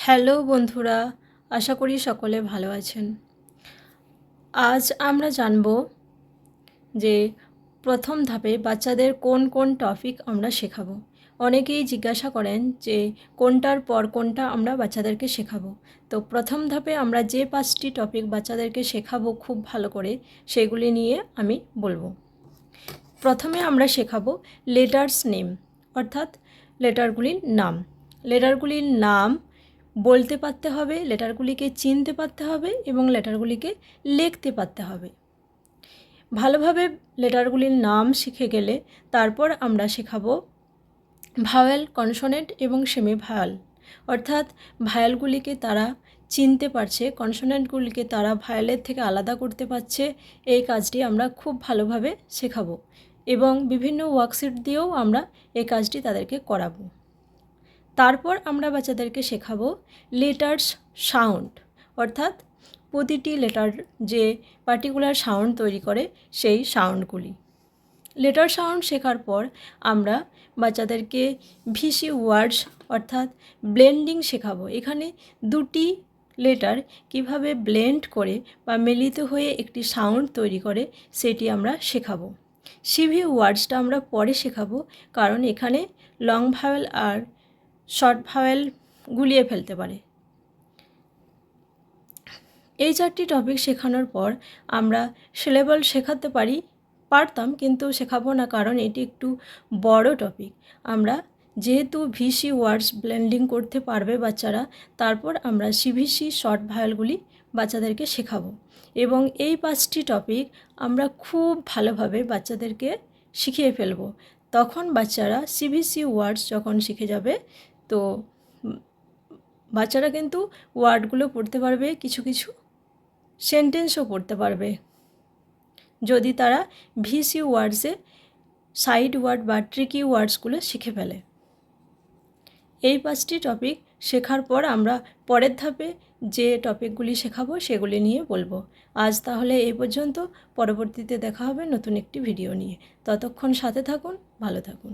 Hello বন্ধুরা, আশা করি সকলে ভালো আছেন। আজ আমরা জানব যে প্রথম ধাপে বাচ্চাদের কোন কোন টপিক আমরা শেখাবো। অনেকেই জিজ্ঞাসা করেন যে কোনটার পর কোনটা আমরা বাচ্চাদেরকে শেখাবো। তো প্রথম ধাপে আমরা যে 5টি টপিক বাচ্চাদেরকে শেখাবো খুব ভালো করে, সেগুলি নিয়ে আমি বলবো। প্রথমে আমরা শেখাবো লেটার্স নেম, অর্থাৎ লেটারগুলির নাম। লেটারগুলির নাম বলতে পারতে হবে, লেটারগুলিকে চিনতে পারতে হবে এবং লেটারগুলিকে লিখতে পারতে হবে। ভালোভাবে লেটারগুলির নাম শিখে গেলে তারপর আমরা শেখাবো ভাওয়েল, কনসোনেন্ট এবং সেমি ভাওয়েল, অর্থাৎ ভাওয়েলগুলিকে তারা চিনতে পারছে, কনসোনেন্টগুলিকে তারা ভাওয়েলের থেকে আলাদা করতে পারছে। এই কাজটি আমরা খুব ভালোভাবে শেখাবো এবং বিভিন্ন ওয়ার্কশিট দিয়েও আমরা এই কাজটি তাদেরকে করাবো। তারপর আমরা বাচ্চাদেরকে শেখাবো লেটার্স সাউন্ড, অর্থাৎ প্রতিটি লেটার যে পার্টিকুলার সাউন্ড তৈরি করে সেই সাউন্ডগুলি। লেটার সাউন্ড শেখার পর আমরা বাচ্চাদেরকে ভিসি ওয়ার্ডস অর্থাৎ ব্লেন্ডিং শেখাবো। এখানে দুটি লেটার কিভাবে ব্লেন্ড করে বা মিলিত হয়ে একটি সাউন্ড তৈরি করে সেটি আমরা শেখাবো। সিভি ওয়ার্ডসটা আমরা পরে শেখাবো, কারণ এখানে লং ভাওয়েল আর শর্ট ভাওয়েল গুলিয়ে ফেলতে পারে। এই 4টি টপিক শেখানোর পর আমরা সিলেবল শেখাতে পারতাম, কিন্তু শেখাবো না, কারণ এটি একটু বড় টপিক। আমরা যেহেতু ভিসি ওয়ার্ডস ব্লেন্ডিং করতে পারবে বাচ্চারা, তারপর আমরা সিভিসি শর্ট ভাওয়েলগুলি বাচ্চাদেরকে শেখাবো এবং এই 5টি টপিক আমরা খুব ভালোভাবে বাচ্চাদেরকে শিখিয়ে ফেলবো। তখন বাচ্চারা সিভিসি ওয়ার্ডস যখন শিখে যাবে, তো বাচ্চারা কিন্তু ওয়ার্ডগুলো পড়তে পারবে, কিছু কিছু সেন্টেন্সও পড়তে পারবে যদি তারা ভিসি ওয়ার্ডসে সাইড ওয়ার্ড বা ট্রিকি ওয়ার্ডসগুলো শিখে ফেলে। এই 5টি টপিক শেখার পর আমরা পরের ধাপে যে টপিকগুলি শেখাবো সেগুলি নিয়ে বলবো। আজ তাহলে এই পর্যন্ত, পরবর্তীতে দেখা হবে নতুন একটি ভিডিও নিয়ে। ততক্ষণ সাথে থাকুন, ভালো থাকুন।